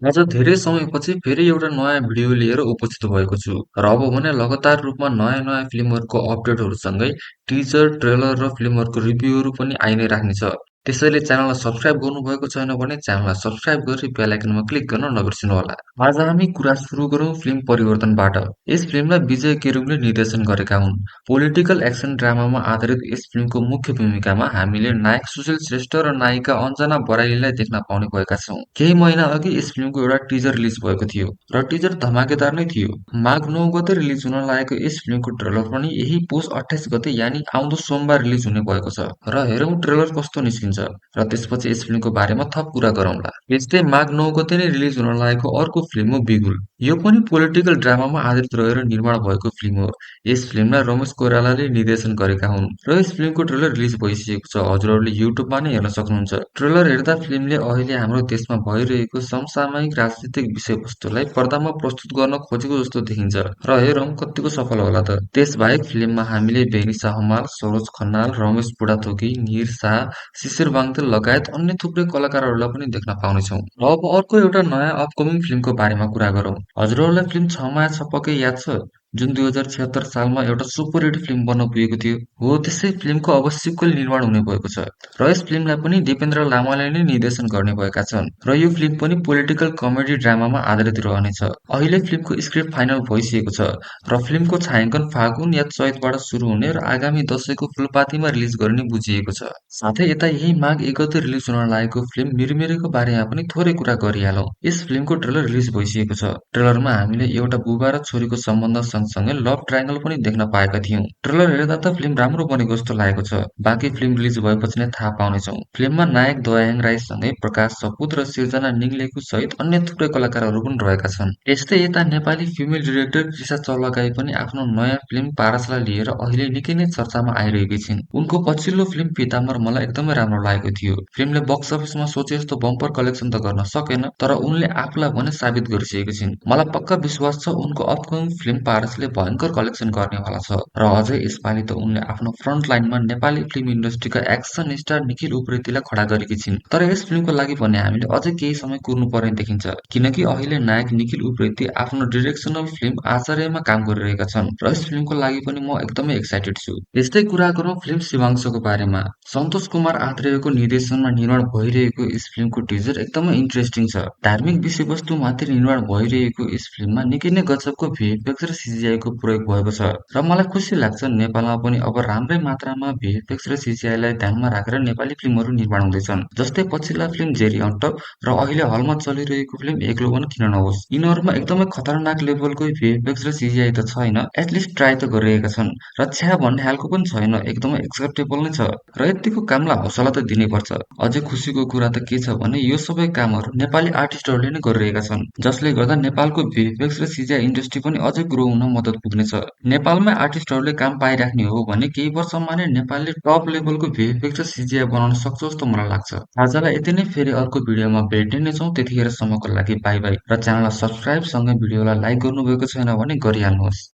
आज धेरै समयपछि फेरि एउटा नयाँ भिडियो लिएर उपस्थित भएको छु र अब भने लगातार रूपमा नयाँ नयाँ फिल्महरूको अपडेटहरूसँगै टिजर, ट्रेलर र फिल्महरूको रिभ्यूहरू पनि आइ नै राख्नेछ। त्यसैले च्यानललाई सब्स्क्राइब गर्नुभएको छैन भने च्यानललाई सब्स्क्राइब गरी बेल आइकनमा क्लिक गर्न नबिर्सिनुहोला। आज हामी कुरा सुरु गरौँ फिल्म परिवर्तनबाट। यस फिल्मलाई विजय केरुङले निर्देशन गरेका हुन्। पोलिटिकल एक्सन ड्रामामा आधारित यस फिल्मको मुख्य भूमिकामा हामीले नायक सुशील श्रेष्ठ र नायिका अञ्जना बराइलीलाई देख्न पाउने भएका छौँ। केही महिना अघि यस फिल्मको एउटा टिजर रिलिज भएको थियो र टिजर धमाकेदार नै थियो। माघ 9 गते रिलिज हुन लागेको यस फिल्मको ट्रेलर पनि यही पुस 28 गते यानि आउँदो सोमबार रिलिज हुने भएको छ। र हेरौँ ट्रेलर कस्तो निस्किन्छ र त्यसपछि यस फिल्मको बारेमा थप कुरा गरौँला। यस्तै माघ 9 गते नै रिलिज हुन लागेको अर्को फिल्म हो बिगुल। यो पनि पोलिटिकल ड्रामामा आधारित रहेर निर्माण भएको फिल्म हो। यस फिल्मलाई रमेश कोइरालाले निर्देशन गरेका हुन् र यस फिल्मको ट्रेलर रिलिज भइसकेको छ। हजुरहरूले युट्युबमा नै हेर्न सक्नुहुन्छ। ट्रेलर हेर्दा फिल्मले अहिले हाम्रो देशमा भइरहेको समसामयिक राजनीतिक विषयवस्तुलाई पर्दामा प्रस्तुत गर्न खोजेको जस्तो देखिन्छ र हेरौँ कतिको सफल होला त। त्यसबाहेक फिल्ममा हामीले बेनिसा हमाल, सरोज खन्नाल, रमेश बुढाथोकी, निर शाह, शिशिर बाङ्देल लगायत अन्य थुप्रै कलाकारहरूलाई पनि देख्न पाउनेछौँ। अब अर्को एउटा नयाँ अपकमिङ फिल्मको बारेमा कुरा गरौँ। हजुरहरूलाई फिल्म छ माया छ पक्कै याद छ, जुन 2076 सालमा एउटा सुपर हिट फिल्म बन्न पुगेको थियो। हो त्यसै फिल्मको अब सिक्वल निर्माण हुने भएको छ र यस फिल्मलाई पनि दिपेन्द्र लामाले नै निर्देशन गर्ने भएका छन् र यो फिल्म पनि पोलिटिकल कमेडी ड्रामामा आधारित रहनेछ। अहिले फिल्मको स्क्रिप्ट फाइनल भइसकेको छ र फिल्मको छायाङ्कन फागुन या चैतबाट सुरु हुने र आगामी दशैंको फुलपातीमा रिलिज गर्ने बुझिएको छ। साथै यता यही माघ 1 गते रिलिज हुन लागेको फिल्म मिरमिरेको बारेमा पनि थोरै कुरा गरिहालौँ। यस फिल्मको ट्रेलर रिलिज भइसकेको छ। ट्रेलरमा हामीले एउटा बुबा र छोरीको सम्बन्ध सँगसँगै लभ ट्रायंगल पनि देख्न पाएका थियौं। ट्रेलर हेर्दा त फिल्म राम्रो बनेको जस्तो लागेको छ। बाँकी फिल्म रिलिज भएपछि नै थाहा पाउनेछौँ। फिल्ममा नायक दयाहाङ राईसँगै प्रकाश सपुत र सिर्जना निङलेखु सहित अन्य थुप्रै कलाकारहरू पनि रहेका छन्। यस्तै यता नेपाली फिमेल डिरेक्टर कृषा चौलागाई पनि आफ्नो नयाँ फिल्म पारसलाई लिएर अहिले निकै नै चर्चामा आइरहेकी छिन्। उनको पछिल्लो फिल्म पीताम्बर मलाई एकदमै राम्रो लागेको थियो। फिल्मले बक्स अफिसमा सोचे जस्तो बम्पर कलेक्सन त गर्न सकेन, तर उनले आफूलाई भने साबित गरिसकेकी छिन्। मलाई पक्का विश्वास छ उनको अपकमिङ फिल्म पारसले भयङ्कर कलेक्सन गर्नेवाला छ र अझै यसपालि त उनले आफ्नो फ्रन्ट लाइनमा नेपाली फिल्म इन्डस्ट्रीका एक्सन स्टार निखिल उप्रेतीलाई खडा गरेकी छिन्। तर यस फिल्मको लागि भने हामीले अझै केही समय कुर्नुपर्ने देखिन्छ, किनकि अहिले नायक निखिल उप्रेती आफ्नो डिरेक्सनल फिल्म आचार्यमा काम गरिरहेका छन् र यस फिल्मको लागि पनि म एकदमै एक्साइटेड छु। यस्तै कुरा गरौँ फिल्म शिवांशको बारेमा। सन्तोष कुमार आत्रेयको निर्देशनमा निर्माण भइरहेको यस फिल्मको टिजर एकदमै इन्ट्रेस्टिङ छ। धार्मिक विषयवस्तुमाथि निर्माण भइरहेको यस फिल्ममा निकै नै गजबको भिएफएक्स र सिजिआईको प्रयोग भएको छ र मलाई खुसी लाग्छ नेपालमा पनि अब राम्रै मात्रामा भिएफएक्स र सिजिआईलाई ध्यानमा राखेर नेपाली फिल्महरू निर्माण हुँदैछन्। जस्तै पछिल्ला फिल्म जेरी अन्ट र अहिले हलमा चलिरहेको फिल्म एक्लो पनि किन नहोस्। यिनीहरूमा एकदमै खतरनाक लेभलको भिएफएक्स र सिजिआई त छैन, एटलिस्ट ट्राई त गरिरहेका छन् र छ्या भन्ने हालको पनि छैन, एकदमै एक्सेप्टेबल नै छ र यतिको कामलाई हौसला त दिनैपर्छ। अझै खुसीको कुरा त के छ भने यो सबै कामहरू नेपाली आर्टिस्टहरूले नै गरिरहेका छन्, जसले गर्दा नेपालको भिएफएक्स र सिजिआई इन्डस्ट्री पनि अझै ग्रो हुन मद्दत पुग्नेछ। नेपालमै आर्टिस्टहरूले काम पाइराख्ने हो भने केही वर्षमा नै नेपालले टप लेभलको भिएफएक्स र सिजिआई बनाउन सक्छ जस्तो मलाई लाग्छ। आजलाई यति नै, फेरि अर्को भिडियोमा भेट्ने नै छौँ। त्यतिखेरसम्मको लागि बाई बाई र च्यानललाई सब्स्क्राइब सँगै भिडियोलाई लाइक गर्नुभएको छैन भने गरिहाल्नुहोस्।